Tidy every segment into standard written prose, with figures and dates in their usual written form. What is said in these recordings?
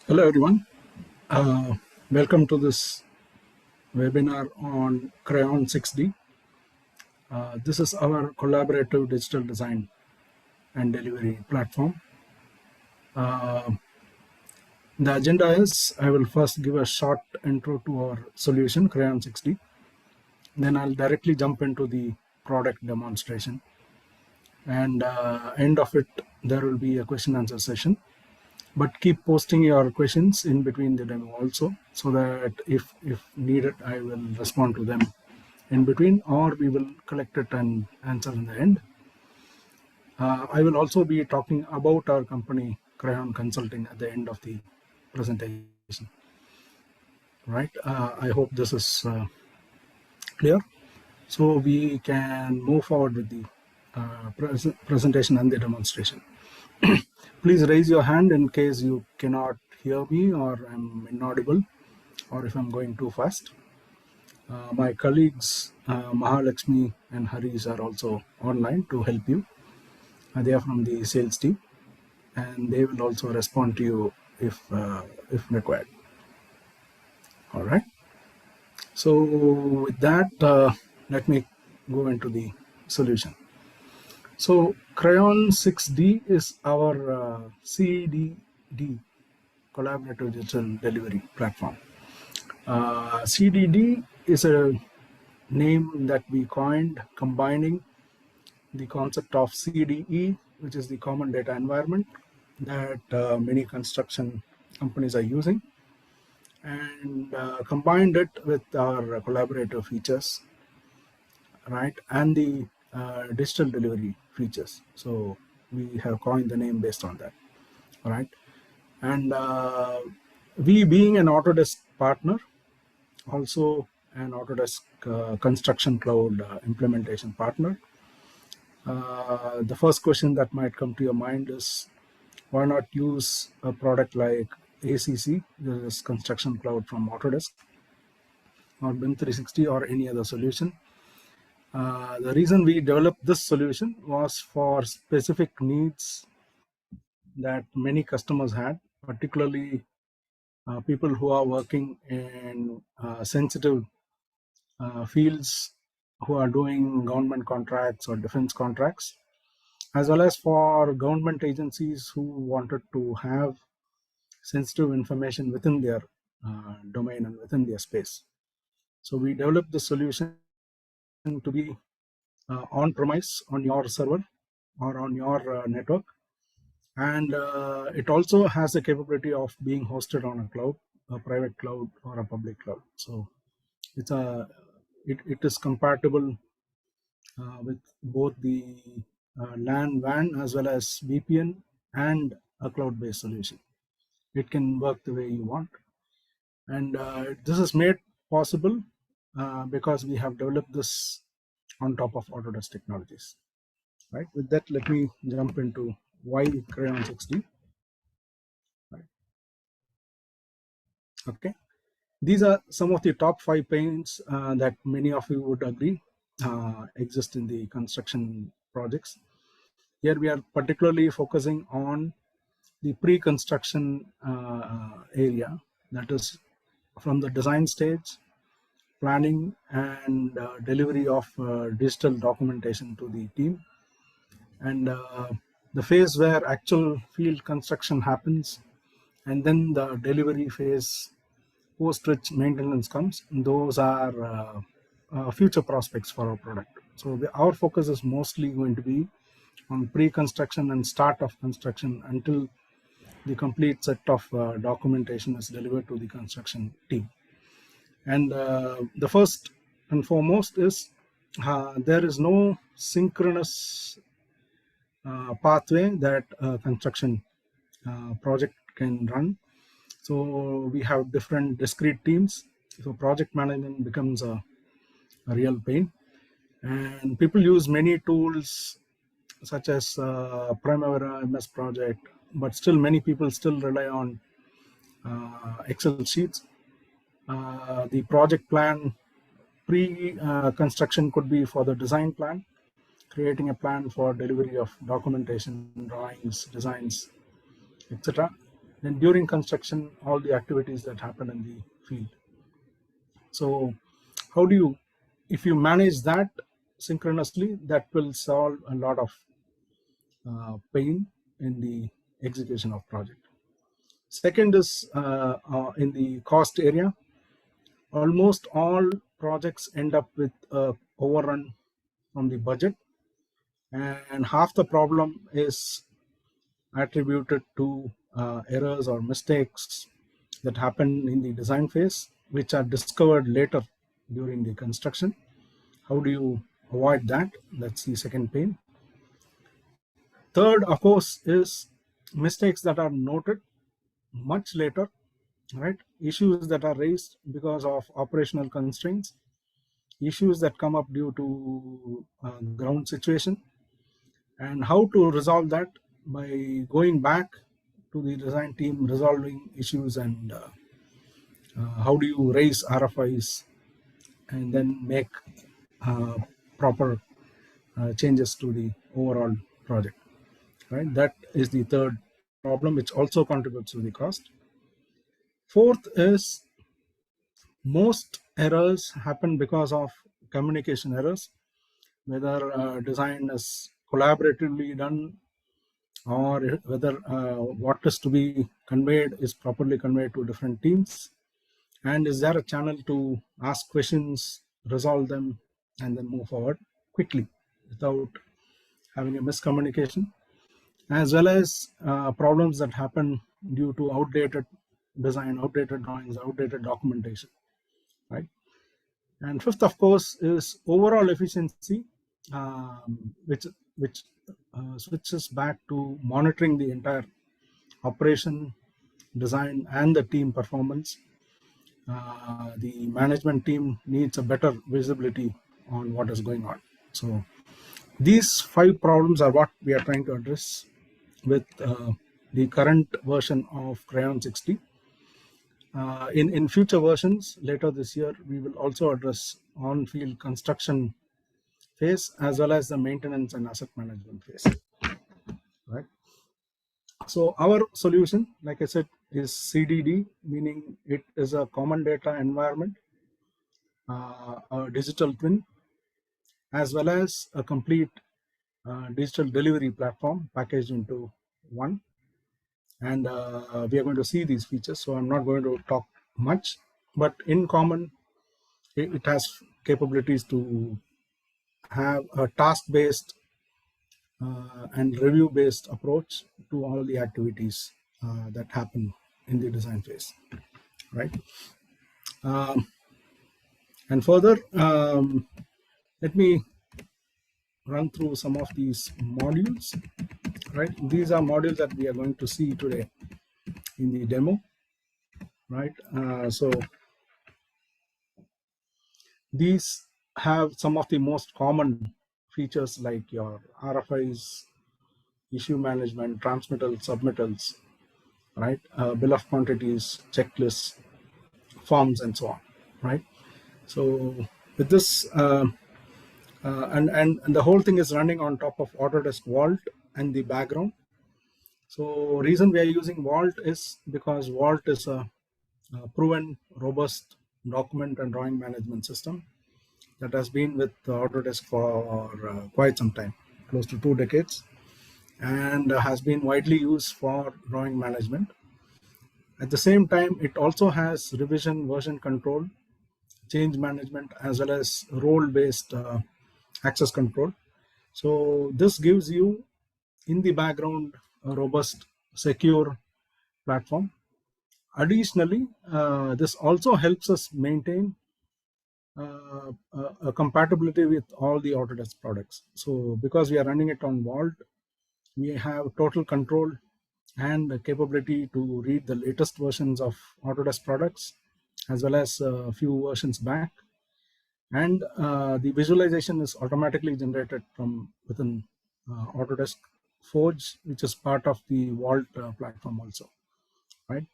Hello everyone. Welcome to this webinar on Krion 6D. This is our collaborative digital design and delivery platform. Uh, the agenda is I will first give a short intro to our solution, Krion 6D. Then I'll directly jump into the product demonstration. And end of it, there will be a question answer session. But keep posting your questions in between the demo also, so that if needed, I will respond to them in between, or we will collect it and answer in the end. I will also be talking about our company, Krion Consulting, at the end of the presentation. Right? I hope this is clear. So we can move forward with the presentation and the demonstration. Please raise your hand in case you cannot hear me or I'm inaudible or if I'm going too fast. My colleagues Mahalakshmi and Harish are also online to help you. They are from the sales team and they will also respond to you if required. All right. So with that, let me go into the solution. So Krion 6D is our CDD, Collaborative Digital Delivery Platform. CDD is a name that we coined combining the concept of CDE, which is the common data environment that many construction companies are using, and combined it with our collaborative features, right, and the digital delivery features. So we have coined the name based on that, right? And we, being an Autodesk partner, also an Autodesk Construction Cloud implementation partner, the first question that might come to your mind is, why not use a product like ACC, this is Construction Cloud from Autodesk, or BIM 360 or any other solution? The reason we developed this solution was for specific needs that many customers had, particularly people who are working in sensitive fields, who are doing government contracts or defense contracts, as well as for government agencies who wanted to have sensitive information within their domain and within their space. So we developed the solution to be on premise on your server or on your network, and it also has the capability of being hosted on a cloud, a private cloud or a public cloud. So it's it is compatible with both the LAN WAN as well as VPN and a cloud-based solution. It can work the way you want, and this is made possible because we have developed this on top of Autodesk technologies. Right. With that, let me jump into why Krion 6D. Right. Okay. These are some of the top 5 pains that many of you would agree exist in the construction projects. Here we are particularly focusing on the pre-construction area, that is from the design stage, planning and delivery of digital documentation to the team, and the phase where actual field construction happens, and then the delivery phase, post which maintenance comes. Those are future prospects for our product. So our focus is mostly going to be on pre-construction and start of construction until the complete set of documentation is delivered to the construction team. And the first and foremost is there is no synchronous pathway that a construction project can run. So we have different discrete teams. So project management becomes a real pain. And people use many tools such as Primavera, MS Project, but still many people still rely on Excel sheets. The project plan pre-construction could be for the design plan, creating a plan for delivery of documentation, drawings, designs, etc. then during construction, all the activities that happen in the field. So how do you, if you manage that synchronously, that will solve a lot of pain in the execution of project. Second is in the cost area. Almost all projects end up with a overrun from the budget, and half the problem is attributed to errors or mistakes that happen in the design phase, which are discovered later during the construction. How do you avoid that? That's the second pain. Third, of course, is mistakes that are noted much later, right? Issues that are raised because of operational constraints, issues that come up due to ground situation, and how to resolve that by going back to the design team, resolving issues, and how do you raise RFIs and then make uh, proper changes to the overall project, right? That is the third problem, which also contributes to the cost. Fourth is most errors happen because of communication errors, whether design is collaboratively done or whether what is to be conveyed is properly conveyed to different teams, and is there a channel to ask questions, resolve them, and then move forward quickly without having a miscommunication, as well as problems that happen due to outdated design, outdated drawings, outdated documentation, right? And fifth, of course, is overall efficiency, which switches back to monitoring the entire operation, design, and the team performance. The management team needs a better visibility on what is going on. So these 5 problems are what we are trying to address with the current version of Krion 60. In future versions later this year, we will also address on-field construction phase as well as the maintenance and asset management phase, right? So our solution, like I said, is CDD, meaning it is a common data environment, a digital twin, as well as a complete digital delivery platform packaged into one. And we are going to see these features, so I'm not going to talk much, but in common, it has capabilities to have a task-based and review-based approach to all the activities that happen in the design phase, right? And further, let me run through some of these modules, right? These are modules that we are going to see today in the demo, right? So these have some of the most common features like your RFIs, issue management, transmittals, submittals, right? Bill of quantities, checklists, forms, and so on, right? So with this, and the whole thing is running on top of Autodesk Vault and the background. So reason we are using Vault is because Vault is a proven, robust document and drawing management system that has been with Autodesk for quite some time, close to 2 decades, and has been widely used for drawing management. At the same time, it also has revision, version control, change management, as well as role-based access control. So this gives you, in the background, a robust, secure platform. Additionally, this also helps us maintain a compatibility with all the Autodesk products. So because we are running it on Vault, we have total control and the capability to read the latest versions of Autodesk products, as well as a few versions back. And the visualization is automatically generated from within Autodesk Forge, which is part of the Vault platform also, right?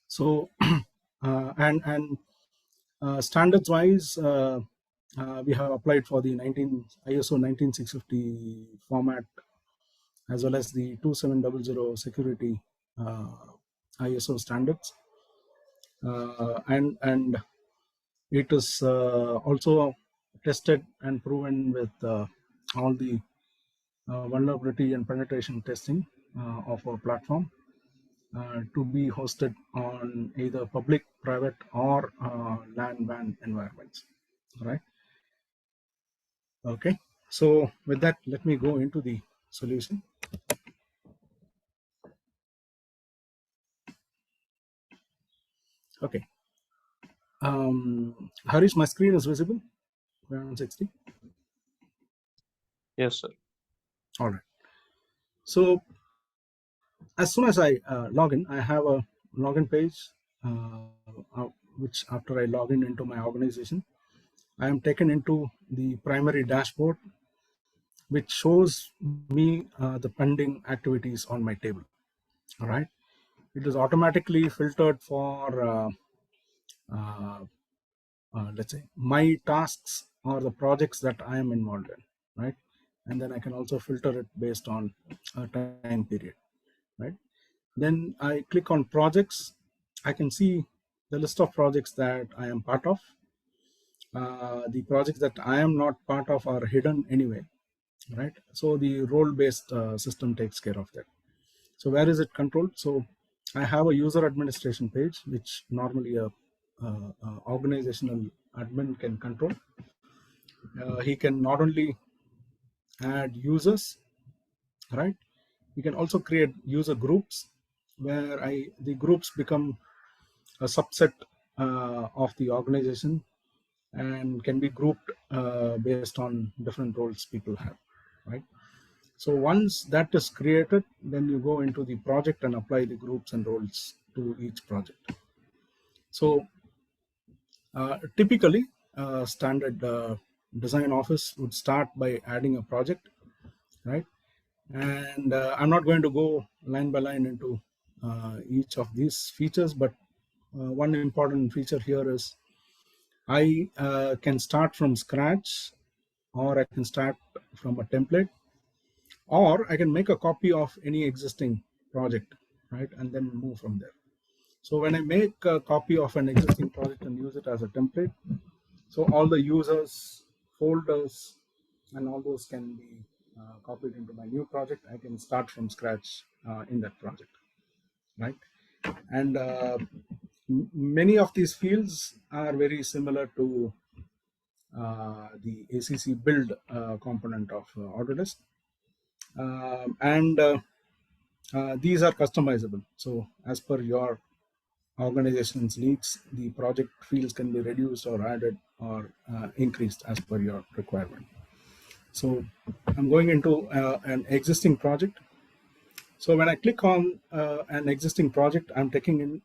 So, and standards wise, we have applied for the ISO 19650 format, as well as the 2700 security ISO standards, and it is also tested and proven with all the vulnerability and penetration testing of our platform to be hosted on either public, private, or LAN WAN environments. All right. Okay. So with that, let me go into the solution. Okay. Harish, my screen is visible. 160. Yes, sir. All right. So as soon as I log in, I have a login page, which after I log in into my organization, I am taken into the primary dashboard, which shows me the pending activities on my table. All right. It is automatically filtered for, uh, let's say, my tasks or the projects that I am involved in, right? And then I can also filter it based on a time period, right? Then I click on projects. I can see the list of projects that I am part of. The projects that I am not part of are hidden anyway, right? So the role-based system takes care of that. So where is it controlled? So I have a user administration page, which normally a organizational admin can control. He can not only add users, right? He can also create user groups where the groups become a subset of the organization and can be grouped based on different roles people have, right? So once that is created, then you go into the project and apply the groups and roles to each project. So typically, standard design office would start by adding a project, right? And I'm not going to go line by line into each of these features, but one important feature here is I can start from scratch, or I can start from a template, or I can make a copy of any existing project, right, and then move from there. So when I make a copy of an existing project and use it as a template, so all the users, folders, and all those can be copied into my new project. I can start from scratch in that project, right? And many of these fields are very similar to the ACC build component of Autodesk. And these are customizable. So as per your organization's needs, the project fields can be reduced or added or increased as per your requirement. So I'm going into an existing project. So when I click on an existing project, I'm taken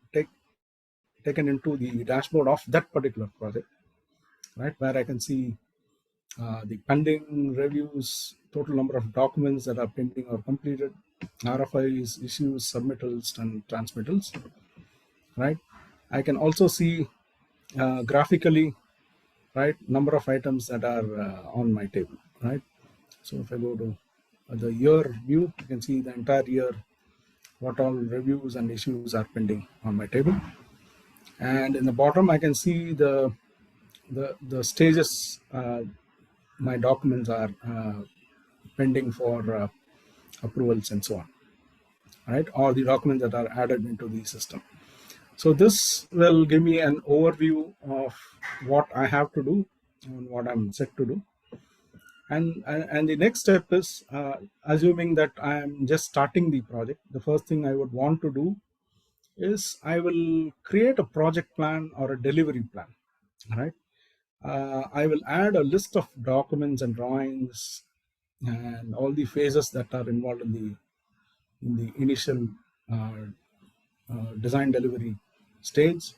into the dashboard of that particular project, right, where I can see the pending reviews, total number of documents that are pending or completed, RFIs, issues, submittals, and transmittals, right? I can also see graphically, right, number of items that are on my table, right? So if I go to the year view, you can see the entire year, what all reviews and issues are pending on my table. And in the bottom, I can see the stages my documents are pending for approvals and so on, right? Or the documents that are added into the system. So this will give me an overview of what I have to do and what I'm set to do. And the next step is, assuming that I am just starting the project, the first thing I would want to do is I will create a project plan or a delivery plan, right? I will add a list of documents and drawings and all the phases that are involved in the initial uh, design delivery stage.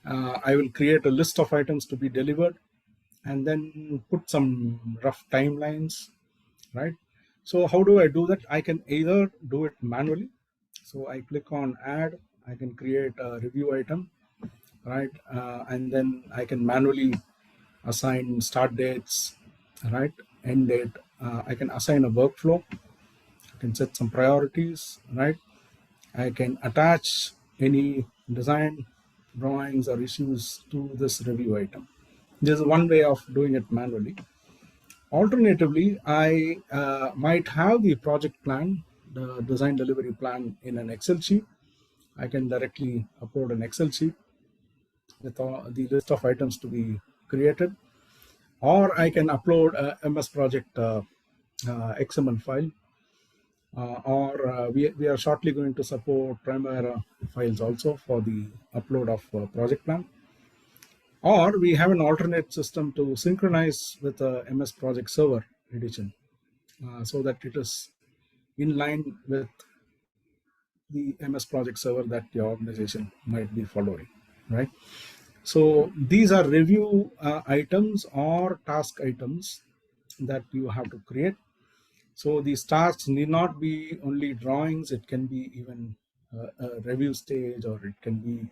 I will create a list of items to be delivered and then put some rough timelines, right? So how do I do that? I can either do it manually. So I click on add, I can create a review item, right? And then I can manually assign start dates, right? End date. I can assign a workflow. I can set some priorities, right? I can attach any design drawings or issues to this review item. This is one way of doing it manually. Alternatively, I might have the project plan, the design delivery plan in an Excel sheet. I can directly upload an Excel sheet with all the list of items to be created, or I can upload a MS Project XML file, or we are shortly going to support Primavera files also for the upload of project plan. Or we have an alternate system to synchronize with the MS Project Server edition, so that it is in line with the MS Project Server that your organization might be following, right? So these are review items or task items that you have to create. So these tasks need not be only drawings, it can be even a review stage, or it can be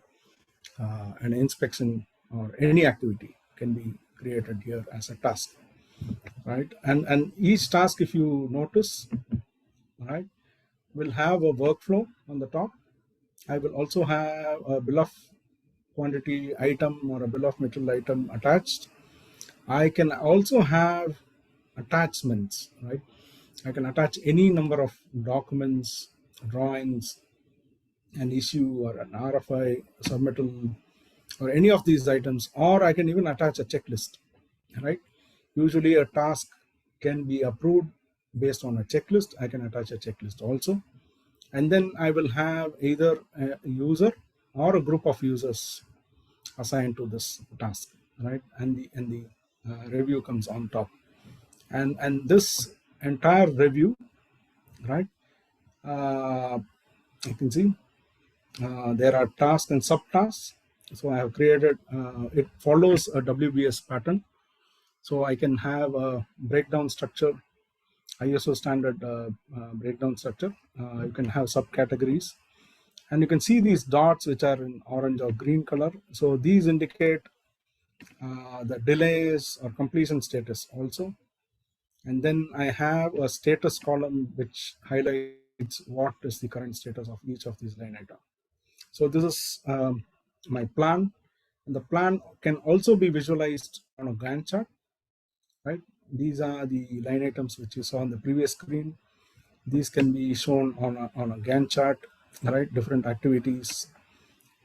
an inspection, or any activity can be created here as a task, right? And each task, if you notice, right, will have a workflow on the top. I will also have a bill of quantity item or a bill of material item attached. I can also have attachments, right? I can attach any number of documents, drawings, an issue or an RFI submittal, or any of these items, or I can even attach a checklist, right? Usually a task can be approved based on a checklist. I can attach a checklist also. And then I will have either a user or a group of users assigned to this task, right? And the review comes on top. And this entire review, right? You can see there are tasks and subtasks. So I have created, it follows a WBS pattern. So I can have a breakdown structure, ISO standard breakdown structure. You can have subcategories. And you can see these dots which are in orange or green color. So these indicate the delays or completion status also. And then I have a status column which highlights what is the current status of each of these line items. So this is my plan. And the plan can also be visualized on a Gantt chart, right? These are the line items which you saw on the previous screen. These can be shown on a Gantt chart, right? Different activities.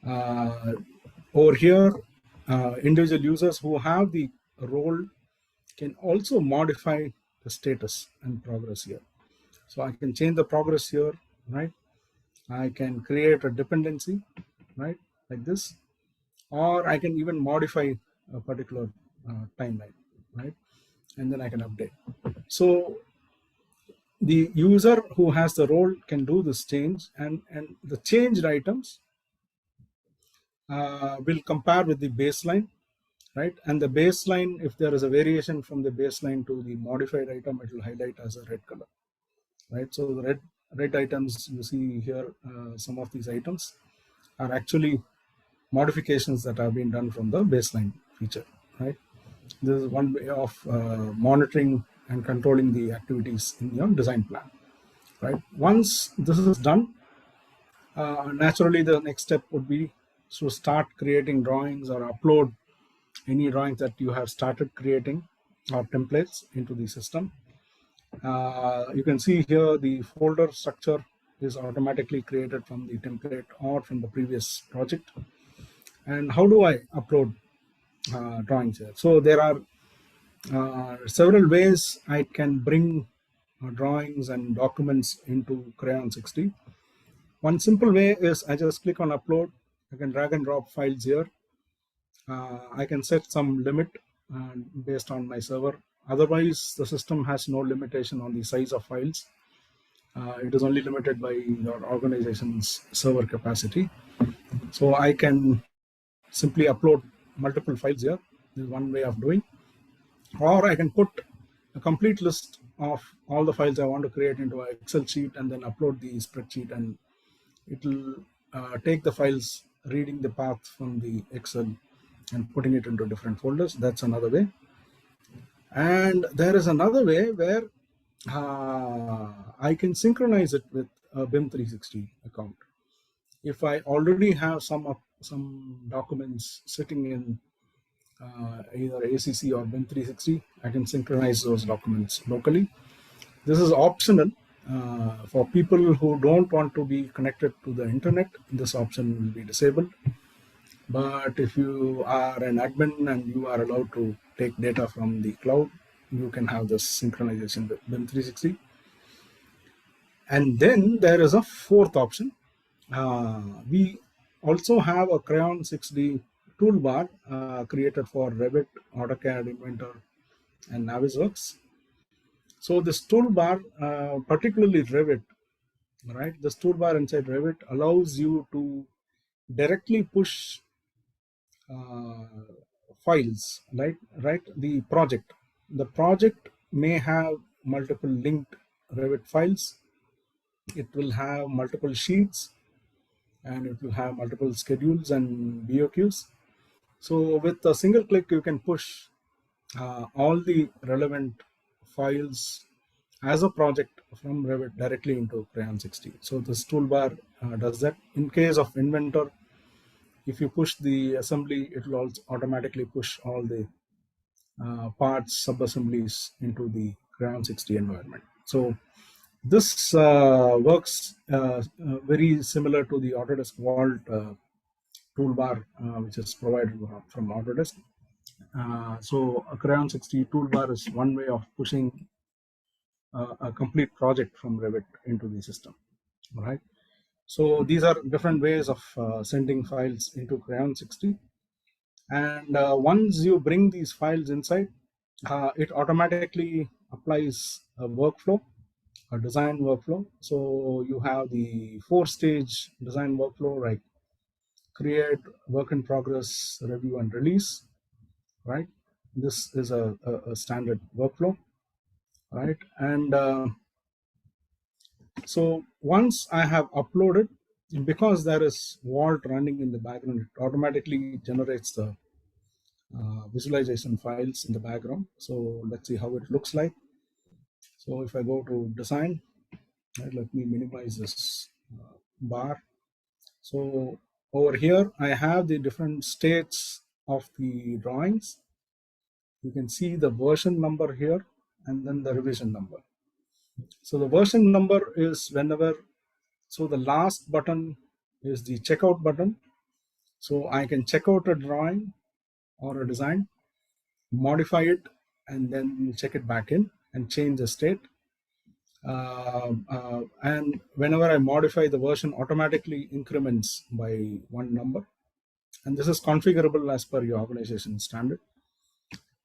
Over here, individual users who have the role can also modify the status and progress here. So I can change the progress here, right? I can create a dependency, right, like this, or I can even modify a particular timeline, right? And then I can update. So the user who has the role can do this change, and the changed items will compare with the baseline, right? And the baseline, if there is a variation from the baseline to the modified item, it will highlight as a red color, right? So the red items you see here, some of these items are actually modifications that have been done from the baseline feature, right? This is one way of monitoring and controlling the activities in your design plan, right? Once this is done, naturally the next step would be to start creating drawings or upload any drawings that you have started creating or templates into the system. You can see here the folder structure is automatically created from the template or from the previous project. And how do I upload drawings here? So there are several ways I can bring drawings and documents into Krion 60. One simple way is I just click on upload. I can drag and drop files here. I can set some limit based on my server. Otherwise, the system has no limitation on the size of files. It is only limited by your organization's server capacity. So I can simply upload multiple files here. This is one way of doing. Or I can put a complete list of all the files I want to create into an Excel sheet and then upload the spreadsheet, and it will take the files, reading the path from the Excel and putting it into different folders. That's another way. And there is another way where I can synchronize it with a BIM 360 account. if I already have some documents sitting in either ACC or Bin 360, I can synchronize those documents locally. This is optional for people who don't want to be connected to the internet. This option will be disabled. But if you are an admin and you are allowed to take data from the cloud, you can have this synchronization with BIM 360. And then there is a fourth option. We also have a Krion 6D toolbar created for Revit, AutoCAD, Inventor, and Navisworks. So this toolbar, particularly Revit, right? This toolbar inside Revit allows you to directly push files, right? The project may have multiple linked Revit files. It will have multiple sheets, and it will have multiple schedules and BOQs. So with a single click, you can push all the relevant files as a project from Revit directly into Krion 60. So this toolbar does that. In case of Inventor, if you push the assembly, it will also automatically push all the parts, sub-assemblies into the Krion 60 environment. So this works very similar to the Autodesk Vault toolbar, which is provided from Autodesk. So a Krion 60 toolbar is one way of pushing a complete project from Revit into the system, right? So these are different ways of sending files into Krion 60. And once you bring these files inside, it automatically applies a workflow, a design workflow. So you have the 4-stage design workflow, like create, work in progress, review, and release, right? This is a standard workflow, right? And so once I have uploaded, because there is Vault running in the background, it automatically generates the visualization files in the background. So let's see how it looks like. So if I go to design, right, let me minimize this bar. So over here, I have the different states of the drawings. You can see the version number here and then the revision number. So the version number is so the last button is the checkout button. So I can check out a drawing or a design, modify it, and then check it back in and change the state. And whenever I modify, the version automatically increments by one number. And this is configurable as per your organization standard.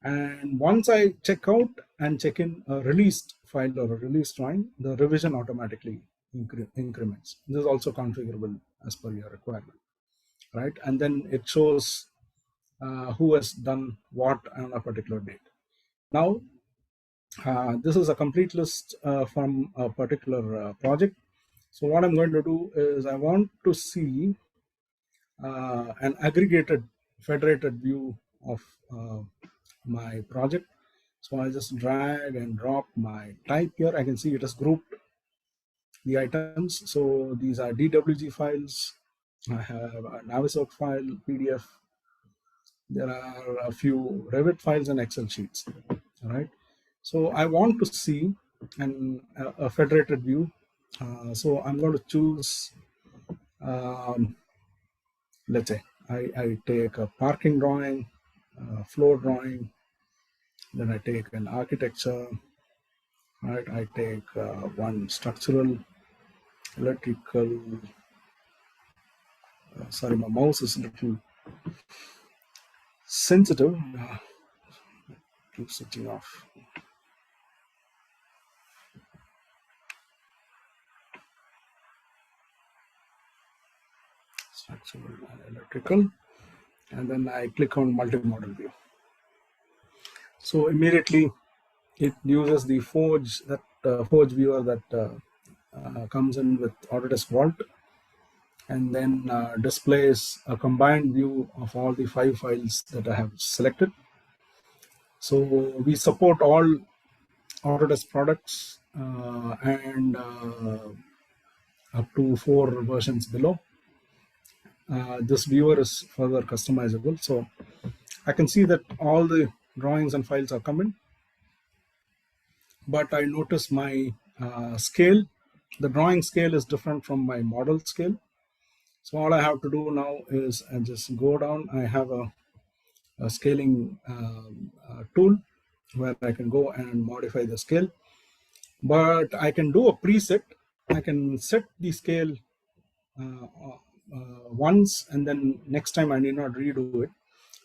And once I check out and check in a released file or a released drawing, the revision automatically increments. This is also configurable as per your requirement, right? And then it shows who has done what on a particular date. Now, this is a complete list from a particular project. So what I'm going to do is I want to see an aggregated, federated view of my project. So I just drag and drop my type here. I can see it has grouped the items. So these are DWG files. I have a Navisworks file, PDF. There are a few Revit files and Excel sheets. All right. So I want to see a federated view. So I'm going to choose, let's say, I take a parking drawing, floor drawing, then I take an architecture, right? I take one structural, electrical. Sorry, my mouse is a little sensitive. Keep switching off. Structural and electrical, and then I click on multi-model view. So immediately it uses the Forge viewer that comes in with Autodesk Vault, and then displays a combined view of all the 5 files that I have selected. So we support all Autodesk products and up to 4 versions below. this viewer is further customizable. So I can see that all the drawings and files are coming, but I notice my scale, the drawing scale is different from my model scale. So all I have to do now is I just go down. I have a scaling tool where I can go and modify the scale, but I can do a preset. I can set the scale once, and then next time I need not redo it.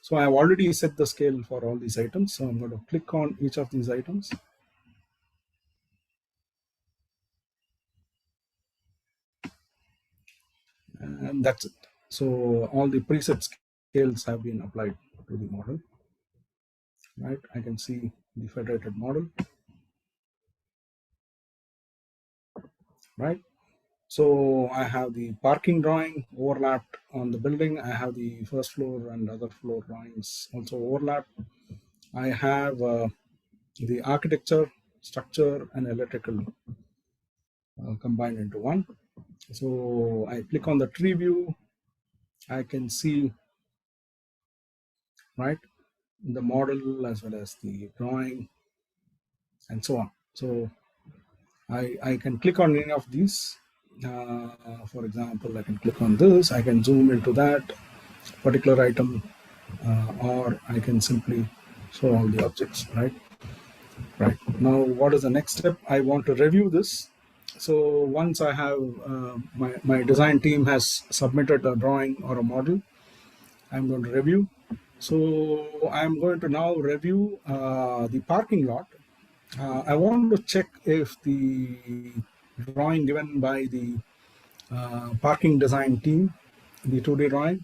So I've already set the scale for all these items. So I'm going to click on each of these items. And that's it. So all the preset scales have been applied to the model, right? I can see the federated model, right? So I have the parking drawing overlapped on the building. I have the first floor and other floor drawings also overlapped. I have the architecture, structure, and electrical combined into one. So I click on the tree view. I can see, right, the model as well as the drawing and so on. So I can click on any of these. For example, I can click on this. I can zoom into that particular item, or I can simply show all the objects, right? Right. Now, what is the next step? I want to review this. So once I have my design team has submitted a drawing or a model, I'm going to review. So I'm going to now review the parking lot. I want to check if the drawing given by the parking design team, the 2D drawing,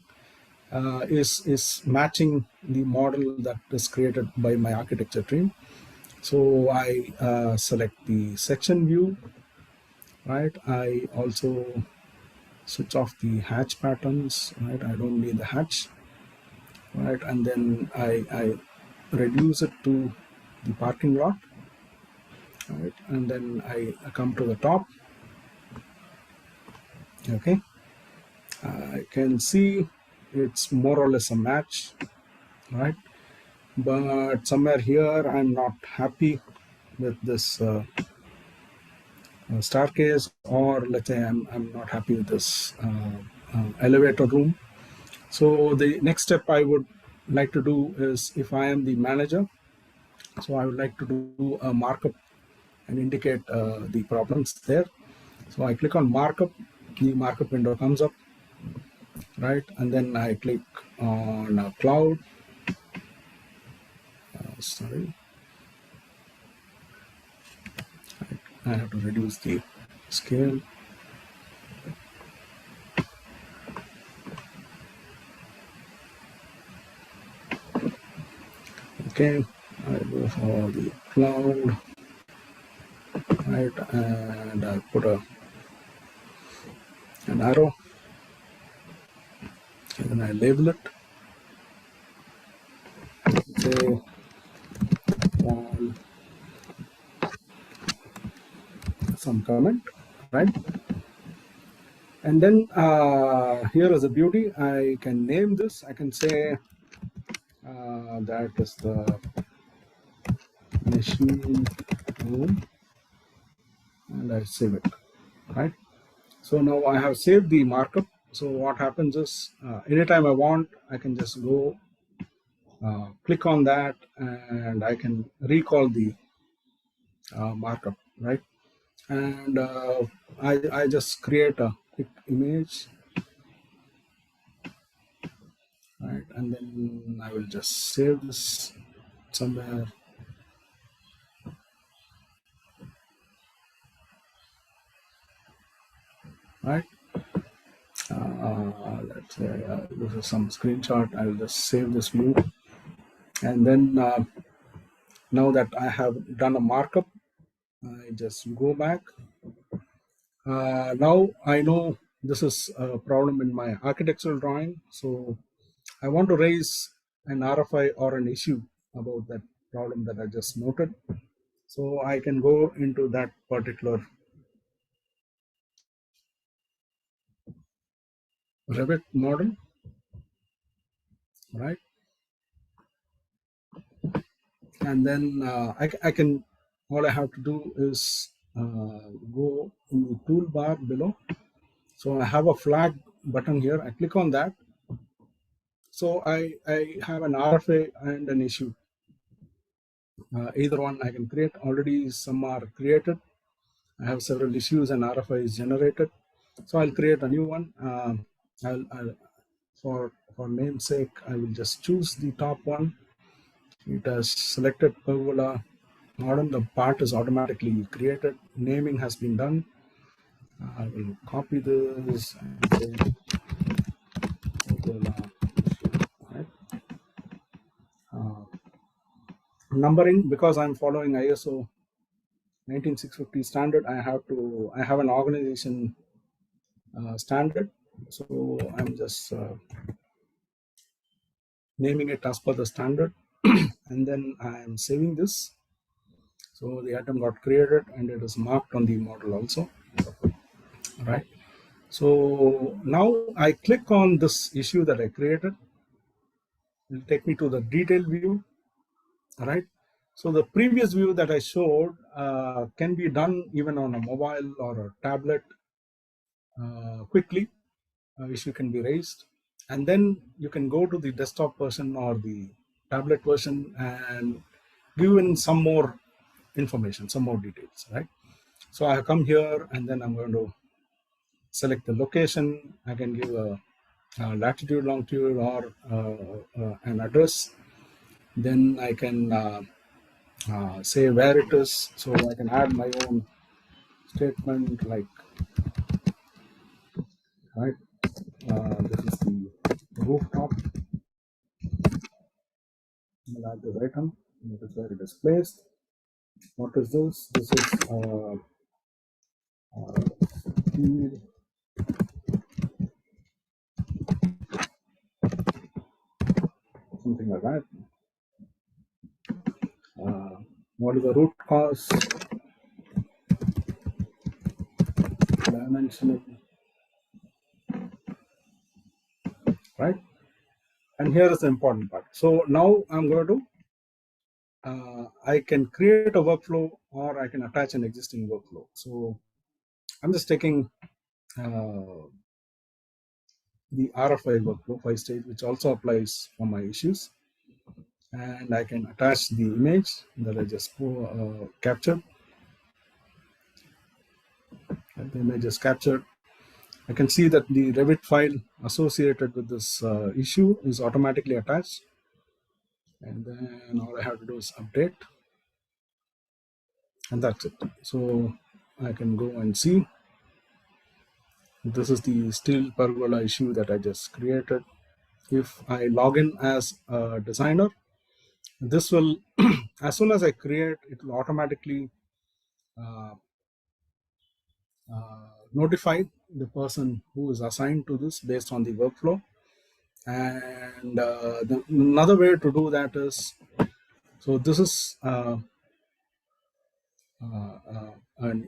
is matching the model that is created by my architecture team. So I select the section view, right? I also switch off the hatch patterns, right? I don't need the hatch, right? And then I reduce it to the parking lot, right? And then I come to the top. Okay, I can see it's more or less a match, right? But somewhere here I'm not happy with this staircase, or let's say I'm not happy with this elevator room. So the next step I would like to do is, if I am the manager, so I would like to do a markup and indicate the problems there. So I click on markup, the markup window comes up, right? And then I click on cloud. Sorry, I have to reduce the scale. Okay, I go for the cloud, right? And I put an arrow, and then I label it. Say some comment, right? And then here is a beauty. I can name this. I can say that is the machine room, and I save it, right? So now I have saved the markup. So what happens is, anytime I want, I can just go click on that, and I can recall the markup, right? And I just create a quick image, right? And then I will just save this somewhere, right? Let's say this is some screenshot. I will just save this view, and then now that I have done a markup, I just go back. Now I know this is a problem in my architectural drawing, so I want to raise an RFI or an issue about that problem that I just noted. So I can go into that particular Revit model, right? And then I can, all I have to do is go in the toolbar below. So I have a flag button here. I click on that. So I have an RFA and an issue. Either one I can create. Already some are created. I have several issues and RFI is generated. So I'll create a new one. I'll for namesake, I will just choose the top one. It has selected pergola model. The part is automatically created. Naming has been done. I will copy this and say pergola issue. Right? Numbering, because I'm following ISO 19650 standard, I have an organization standard. So I'm just naming it as per the standard. And then I'm saving this. So the item got created and it is marked on the model also. All right. So now I click on this issue that I created. It will take me to the detail view. All right. So the previous view that I showed can be done even on a mobile or a tablet quickly. Issue can be raised. And then you can go to the desktop version or the tablet version and give in some more information, some more details, right? So I come here and then I'm going to select the location. I can give a latitude, longitude, or an address. Then I can say where it is. So I can add my own statement like, right, this is the rooftop. I'll add this item. Notice where it is placed. What is this? This is speed, something like that. What is the root cause? Dimensioning, right? And here is the important part. So now I'm going to, I can create a workflow or I can attach an existing workflow. So I'm just taking the RFI workflow 5-stage, which also applies for my issues. And I can attach the image that I just captured. And the image is captured. I can see that the Revit file associated with this issue is automatically attached. And then all I have to do is update. And that's it. So I can go and see. This is the steel pergola issue that I just created. If I log in as a designer, this will, as soon as I create, it will automatically uh, notify the person who is assigned to this based on the workflow. And another way to do that is, so this is an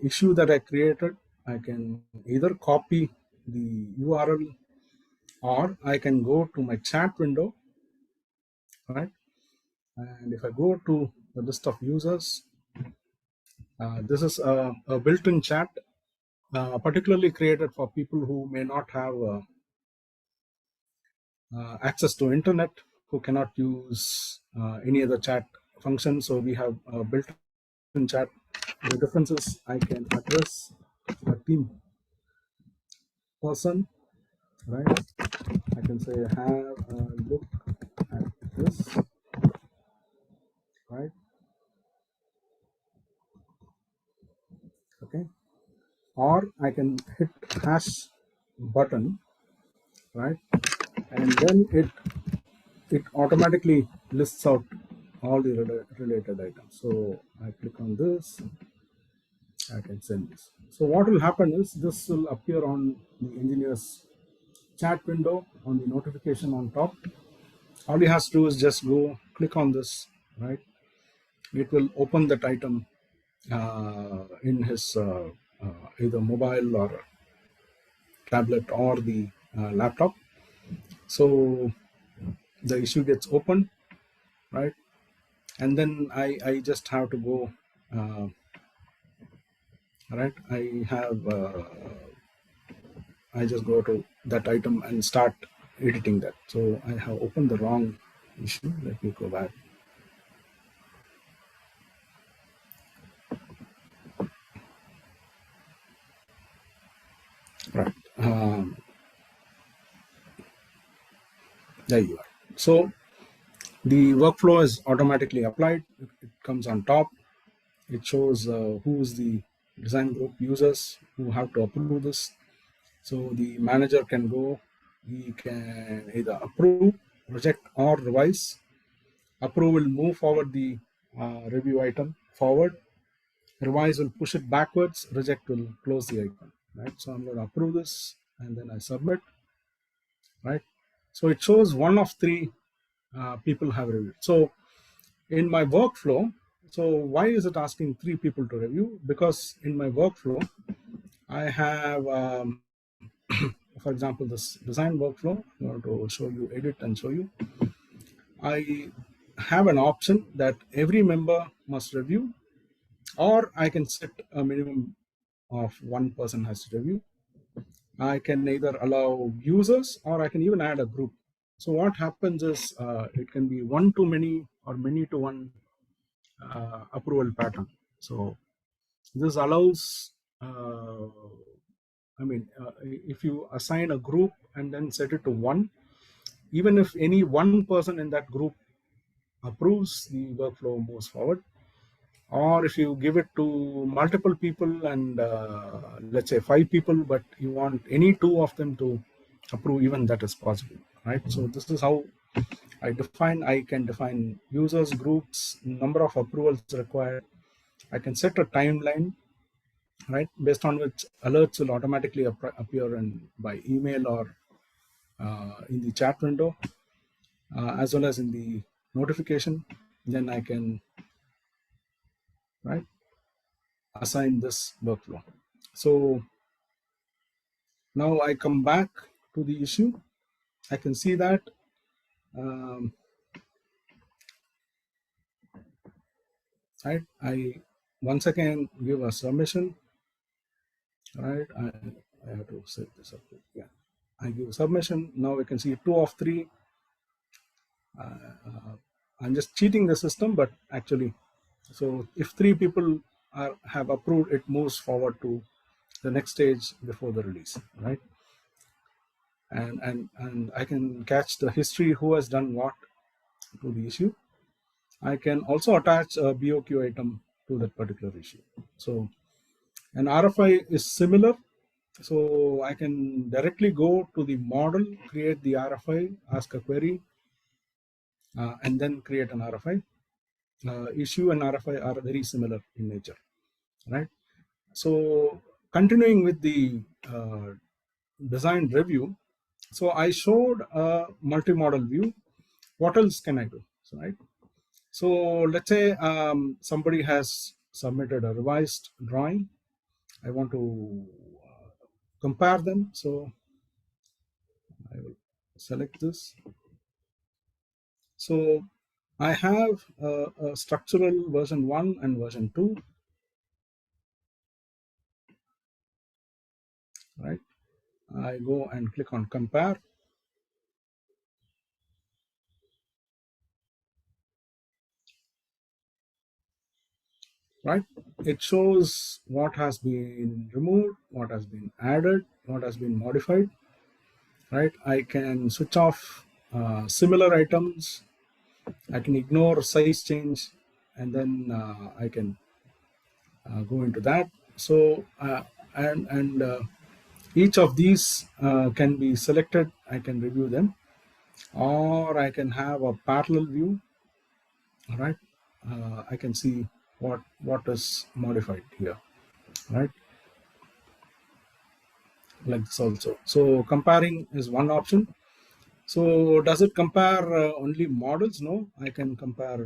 issue that I created. I can either copy the URL or I can go to my chat window, right? And if I go to the list of users, this is a built-in chat, particularly created for people who may not have access to internet, who cannot use any other chat function. So we have a built-in chat. The difference is I can address a team person, right? I can say have a look at this, right? Okay. Or I can hit hash button, right? And then it automatically lists out all the related items. So I click on this, I can send this. So what will happen is this will appear on the engineer's chat window on the notification on top. All he has to do is just go click on this, right? It will open that item in his either mobile or tablet or the laptop. So the issue gets opened, right? And then I just have to go, right? I just go to that item and start editing that. So I have opened the wrong issue. Let me go back. Right. There you are. So the workflow is automatically applied. It comes on top. It shows who is the design group users who have to approve this. So the manager can go, he can either approve, reject, or revise. Approve will move forward the review item forward. Revise will push it backwards. Reject will close the icon. Right. So I'm going to approve this and then I submit. Right. So it shows one of three people have reviewed. So in my workflow, so why is it asking three people to review? Because in my workflow, I have, for example, this design workflow. I want to show you, edit and show you. I have an option that every member must review, or I can set a minimum of one person has to review. I can either allow users or I can even add a group. So what happens is it can be one to many or many to one approval pattern. So this allows, if you assign a group and then set it to one, even if any one person in that group approves, the workflow moves forward. Or if you give it to multiple people and let's say 5 people, but you want any two of them to approve, even that is possible, right? So this is how I can define users, groups, number of approvals required. I can set a timeline, right, based on which alerts will automatically appear by email or in the chat window, as well as in the notification. Then I can, right, assign this workflow. So now I come back to the issue. I can see that right. I once again give a submission, right? I have to set this up. Yeah, I give a submission. Now we can see 2 of 3. I'm just cheating the system, but actually, so if 3 people have approved, it moves forward to the next stage before the release, right? And I can catch the history, who has done what to the issue. I can also attach a BOQ item to that particular issue. So an RFI is similar. So I can directly go to the model, create the RFI, ask a query, and then create an RFI. Issue and RFI are very similar in nature, right? So continuing with the design review, so I showed a multi-model view. What else can I do? So, right. So let's say somebody has submitted a revised drawing. I want to compare them. So I will select this. So I have a structural version 1 and version 2. Right. I go and click on compare. Right. It shows what has been removed, what has been added, what has been modified. Right. I can switch off similar items. I can ignore size change, and then I can go into that. So and each of these can be selected. I can review them, or I can have a parallel view. All right. I can see what is modified here. Right. Like this also. So comparing is one option. So does it compare only models? No, I can compare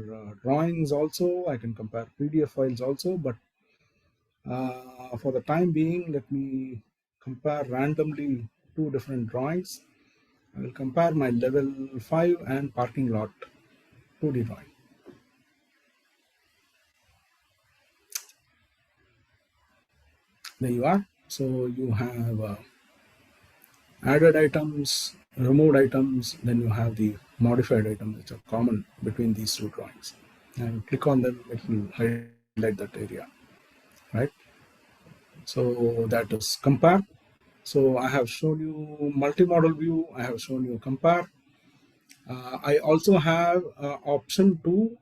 drawings also. I can compare PDF files also. But for the time being, let me compare randomly two different drawings. I will compare my level 5 and parking lot 2D drawing. There you are. So you have added items, removed items, then you have the modified items which are common between these two drawings. And click on them, it will highlight that area, right? So that is compare. So I have shown you multi-model view, I have shown you compare. I also have option to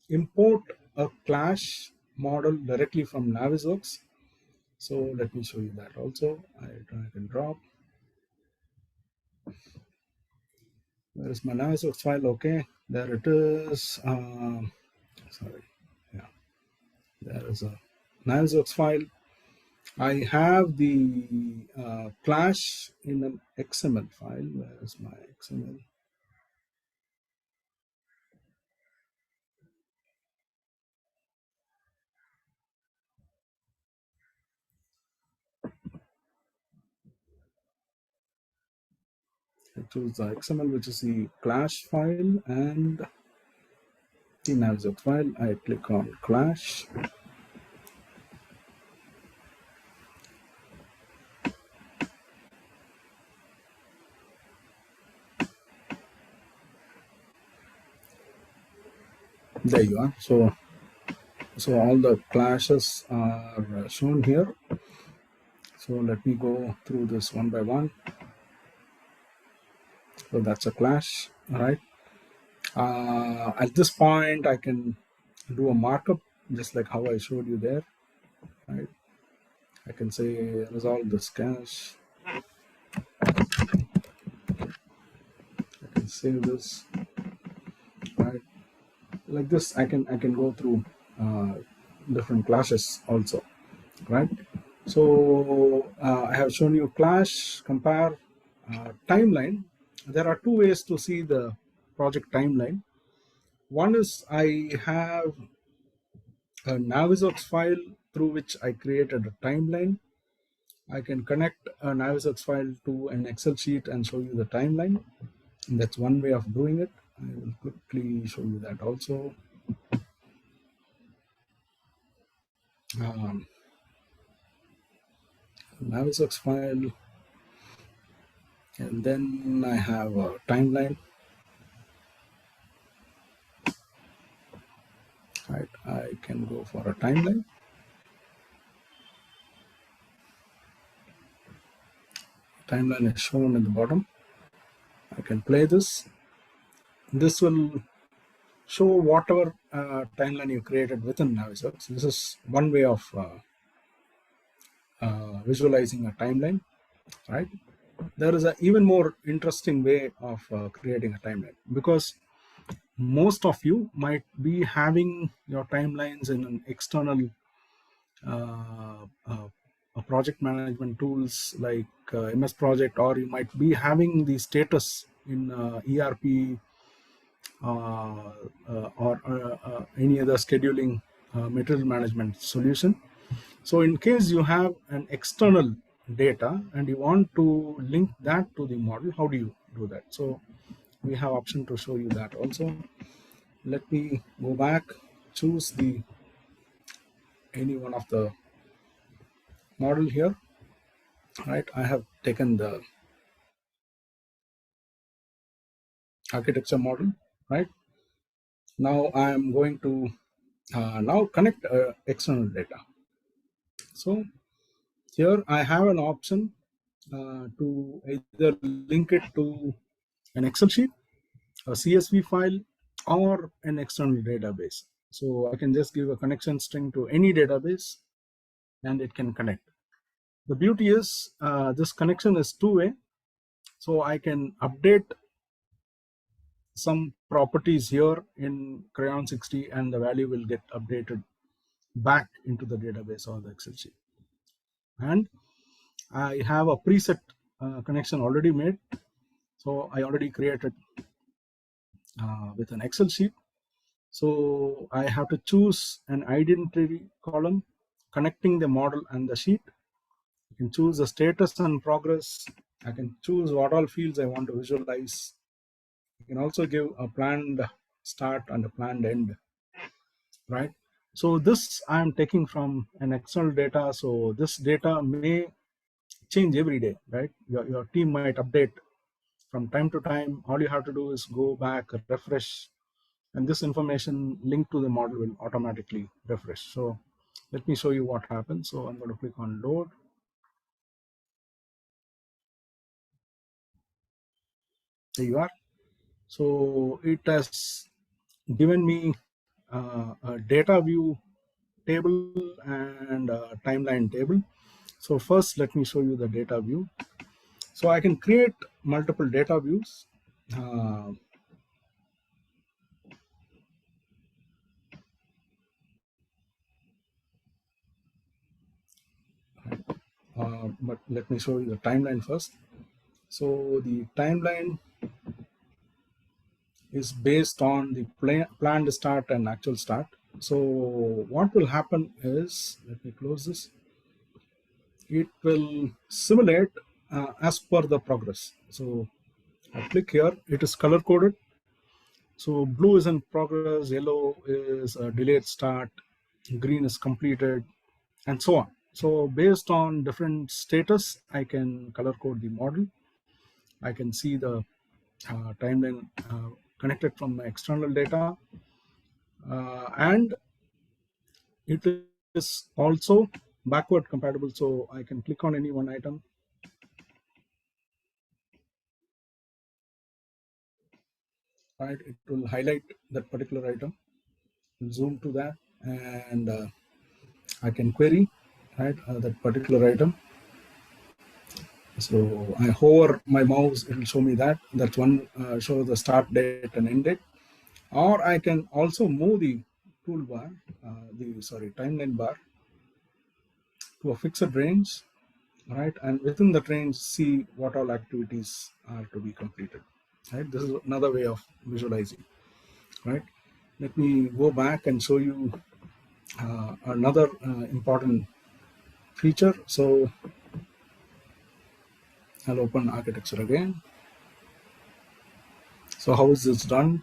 import a Clash model directly from Navisworks. So let me show you that also. I drag and drop. Where is my Navisworks file? Okay, there it is. Sorry, yeah, there is a Navisworks file. I have the Clash in an XML file. Where is my XML? I choose the XML, which is the Clash file, and the Navisworks file. I click on Clash. There you are. So all the clashes are shown here. So let me go through this one by one. So that's a clash, all right. At this point, I can do a markup just like how I showed you there, right? I can say resolve this cache. I can save this, right? Like this, I can go through different clashes also, right? So I have shown you clash, compare, timeline. There are two ways to see the project timeline. One is I have a Navisworks file through which I created a timeline. I can connect a Navisworks file to an Excel sheet and show you the timeline. And that's one way of doing it. I will quickly show you that also. Um, Navisworks file, and then I have a timeline. Right, I can go for a timeline. Timeline is shown in the bottom. I can play this. This will show whatever timeline you created within Navisworks. This is one way of visualizing a timeline, right? There is an even more interesting way of creating a timeline, because most of you might be having your timelines in an external project management tools like MS Project, or you might be having the status in ERP or any other scheduling material management solution. So in case you have an external data and you want to link that to the model, how do you do that? So we have option to show you that also. Let me go back, choose the any one of the model here, right? I have taken the architecture model, right? Now I am going to now connect external data. So here I have an option to either link it to an Excel sheet, a CSV file, or an external database. So I can just give a connection string to any database and it can connect. The beauty is this connection is two-way, so I can update some properties here in Krion 60 and the value will get updated back into the database or the Excel sheet. And I have a preset connection already made. So I already created with an Excel sheet. So I have to choose an identity column connecting the model and the sheet. I can choose the status and progress. I can choose what all fields I want to visualize. I can also give a planned start and a planned end, right? So this I'm taking from an external data. So this data may change every day, right? Your team might update from time to time. All you have to do is go back, refresh, and this information linked to the model will automatically refresh. So let me show you what happens. So I'm going to click on load. There you are. So it has given me a data view table and a timeline table. So first, let me show you the data view. So I can create multiple data views. Uh, but let me show you the timeline first. So the timeline is based on the planned start and actual start. So what will happen is, let me close this. It will simulate as per the progress. So I click here. It is color coded. So blue is in progress, yellow is a delayed start, green is completed, and so on. So based on different status, I can color code the model. I can see the timeline connected from my external data, and it is also backward compatible. So I can click on any one item, right? It will highlight that particular item, zoom to that, and I can query, right, that particular item. So I hover my mouse, it will show me that. That's one, show the start date and end date. Or I can also move the toolbar, timeline bar to a fixed range, right? And within that range, see what all activities are to be completed, right? This is another way of visualizing, right? Let me go back and show you another important feature. So I'll open architecture again. So how is this done?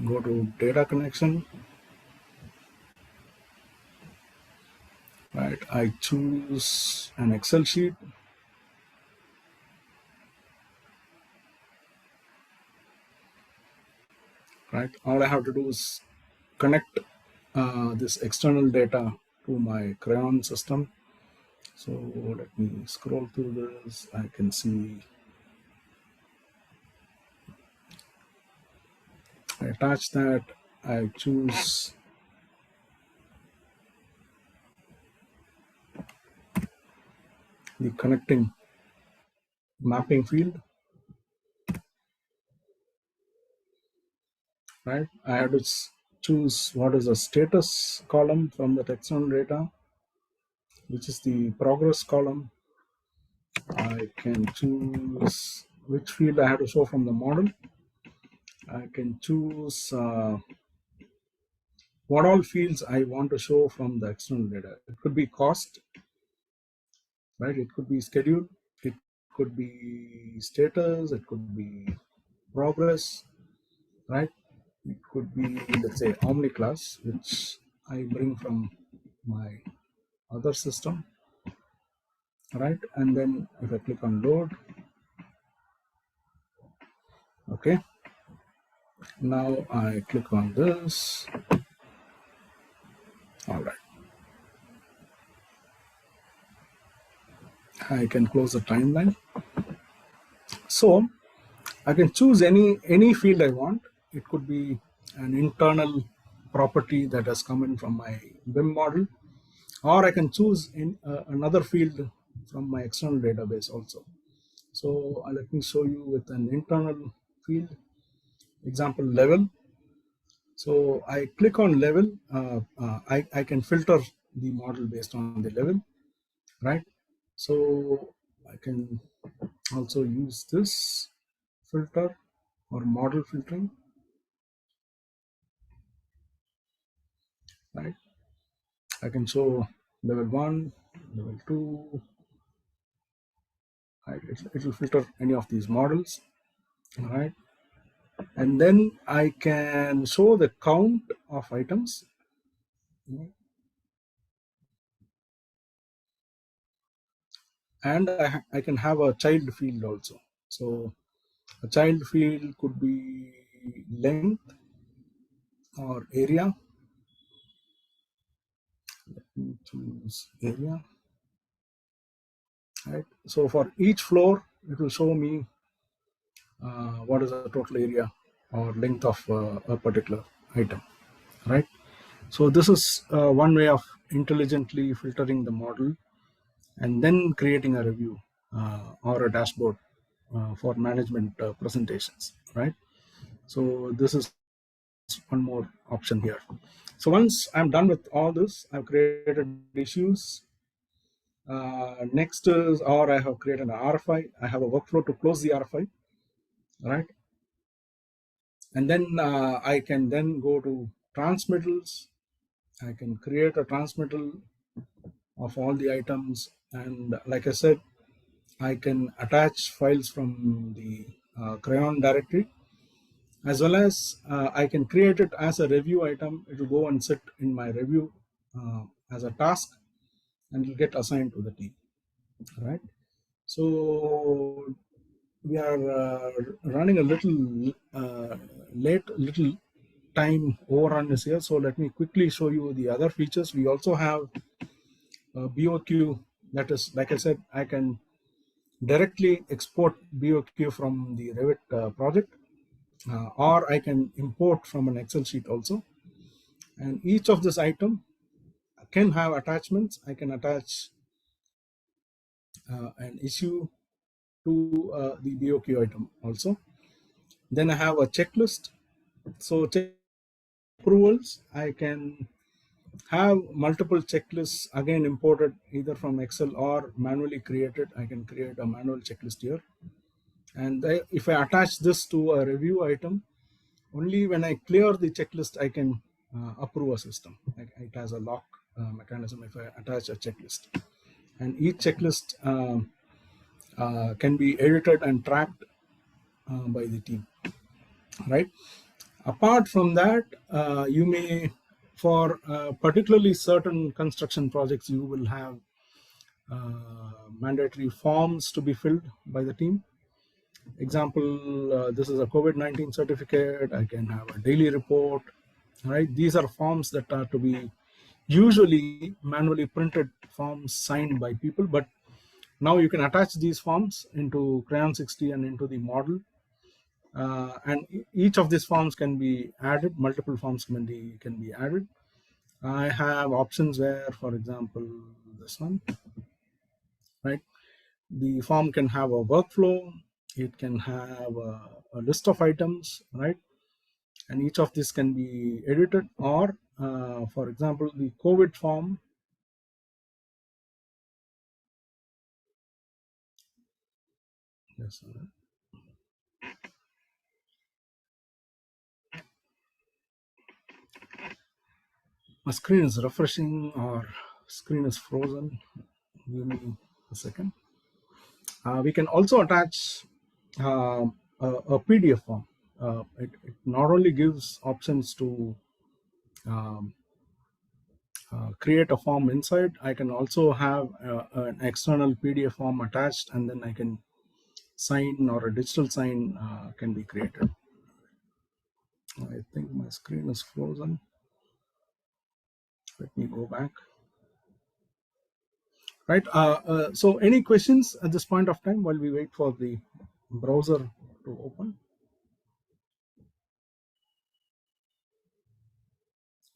Go to data connection, right? I choose an Excel sheet, right? All I have to do is connect this external data to my Krion system. So let me scroll through this. I can see I attach that. I choose the connecting mapping field, right? I have to choose what is the status column from that external data, which is the progress column. I can choose which field I have to show from the model. I can choose what all fields I want to show from the external data. It could be cost, right? It could be schedule. It could be status. It could be progress, right? It could be, let's say, Omni class, which I bring from my other system, right? And then if I click on load, okay. Now I click on this. All right. I can close the timeline. So I can choose any field I want. It could be an internal property that has come in from my BIM model, or I can choose in another field from my external database also. So let me show you with an internal field, example level. So I click on level. I can filter the model based on the level, right? So I can also use this filter or model filtering, right? I can show level 1, level 2, Right? It will filter any of these models. All right, and then I can show the count of items. And I can have a child field also. So a child field could be length or area. Let me choose area. Right. So for each floor, it will show me what is the total area or length of a particular item. Right. So this is one way of intelligently filtering the model and then creating a review or a dashboard for management presentations. Right. So this is one more option here. So once I'm done with all this, I've created issues. Next is, or I have created an RFI. I have a workflow to close the RFI, right? And then I can then go to transmittals. I can create a transmittal of all the items. And like I said, I can attach files from the Krion directory, as well as I can create it as a review item. It will go and sit in my review as a task, and will get assigned to the team. Right. So we are running a little little time overrun is here. So let me quickly show you the other features. We also have BOQ. That is, like I said, I can directly export BOQ from the Revit project, or I can import from an Excel sheet also. And each of this item can have attachments. I can attach an issue to the BOQ item also. Then I have a checklist. So check approvals, I can have multiple checklists again imported either from Excel or manually created. I can create a manual checklist here. And if I attach this to a review item, only when I clear the checklist, I can approve a system. It has a lock mechanism if I attach a checklist. And each checklist can be edited and tracked by the team, right? Apart from that, you may, for particularly certain construction projects, you will have mandatory forms to be filled by the team. Example, this is a COVID-19 certificate. I can have a daily report, right? These are forms that are to be usually manually printed forms signed by people, but now you can attach these forms into Crayon 60 and into the model. And each of these forms can be added, multiple forms can be added. I have options where, for example, this one, right? The form can have a workflow, it can have a list of items, right? And each of these can be edited, or for example, the COVID form. Yes, my screen is refreshing or screen is frozen. Give me a second. We can also attach a PDF form. It not only gives options to um, create a form inside, I can also have an external PDF form attached, and then I can sign, or a digital sign can be created. I think my screen is frozen. Let me go back. Right. So any questions at this point of time while we wait for the browser to open?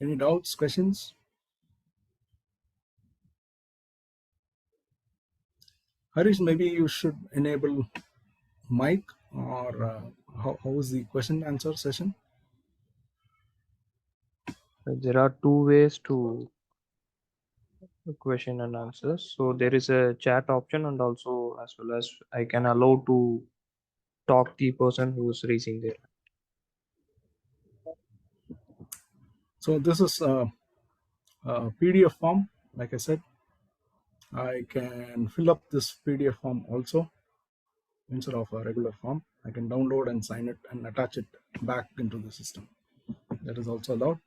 Any doubts, questions? Harish, maybe you should enable mic, or how is the question answer session? There are two ways to question and answers. So there is a chat option, and also as well as I can allow to talk the person who is raising their. So this is a PDF form. Like I said, I can fill up this PDF form also. instead of a regular form. I can download and sign it and attach it back into the system. That is also allowed.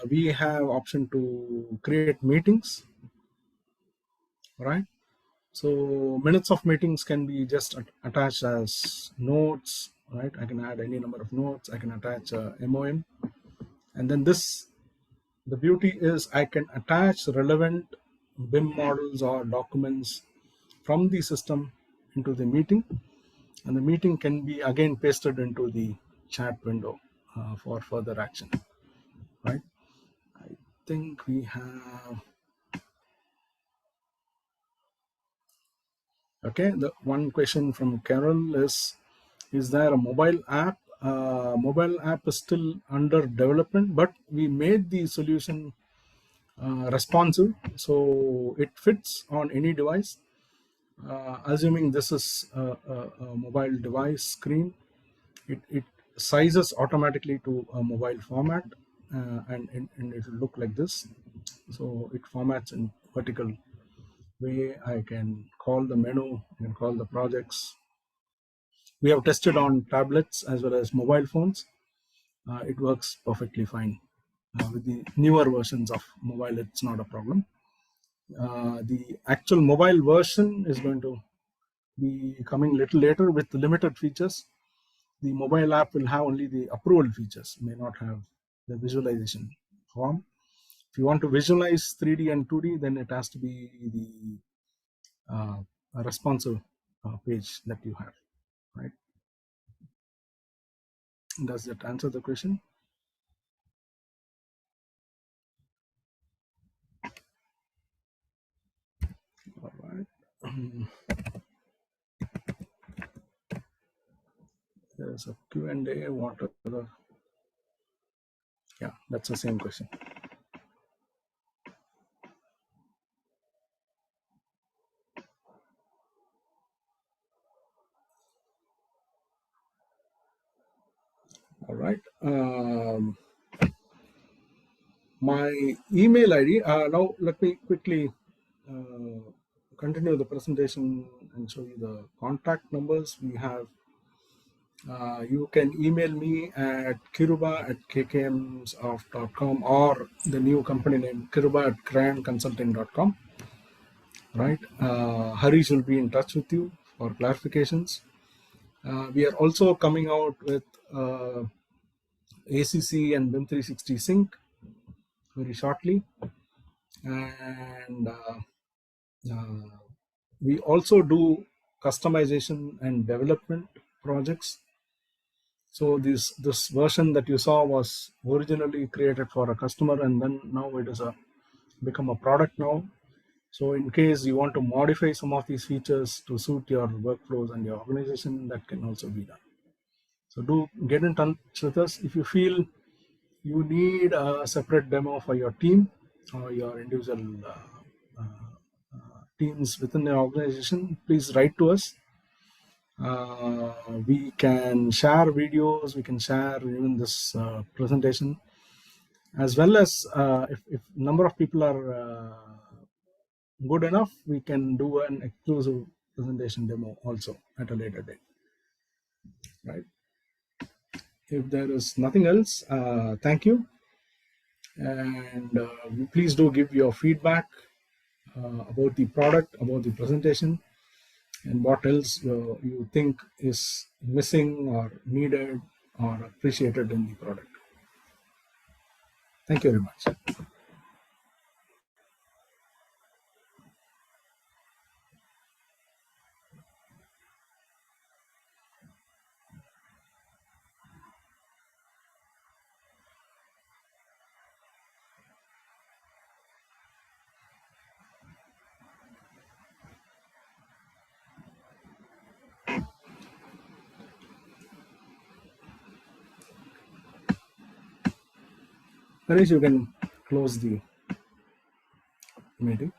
We have option to create meetings, right? So minutes of meetings can be just attached as notes, right? I can add any number of notes. I can attach a MOM, and then the beauty is I can attach relevant BIM models or documents from the system into the meeting, and the meeting can be again pasted into the chat window for further action, right? I think we have, okay, the one question from Carol is there a mobile app? Mobile app is still under development, but we made the solution responsive, so it fits on any device. Assuming this is a mobile device screen, it sizes automatically to a mobile format, and it will look like this. So it formats in vertical way. I can call the menu, I can call the projects. We have tested on tablets as well as mobile phones. It works perfectly fine. With the newer versions of mobile, it's not a problem. The actual mobile version is going to be coming a little later with limited features. The mobile app will have only the approval features, may not have the visualization form. If you want to visualize 3D and 2D, then it has to be the a responsive page that you have, right? Does that answer the question? All right. There's a Q&A. What other? Yeah, that's the same question. All right. My email ID. Now let me quickly continue the presentation and show you the contact numbers we have. You can email me at kiruba@kkmsoft.com or the new company name kiruba@crayonconsulting.com. Right. Harish will be in touch with you for clarifications. We are also coming out with ACC and BIM 360 sync very shortly, and we also do customization and development projects. So this version that you saw was originally created for a customer, and then now it is become a product now. So in case you want to modify some of these features to suit your workflows and your organization, that can also be done. So do get in touch with us. If you feel you need a separate demo for your team or your individual teams within the organization, please write to us. We can share videos, we can share even this presentation, as well as if number of people are good enough, we can do an exclusive presentation demo also at a later date, right? If there is nothing else, thank you, and please do give your feedback about the product, about the presentation, and what else you think is missing or needed or appreciated in the product. Thank you very much. Harish, you can close the meeting.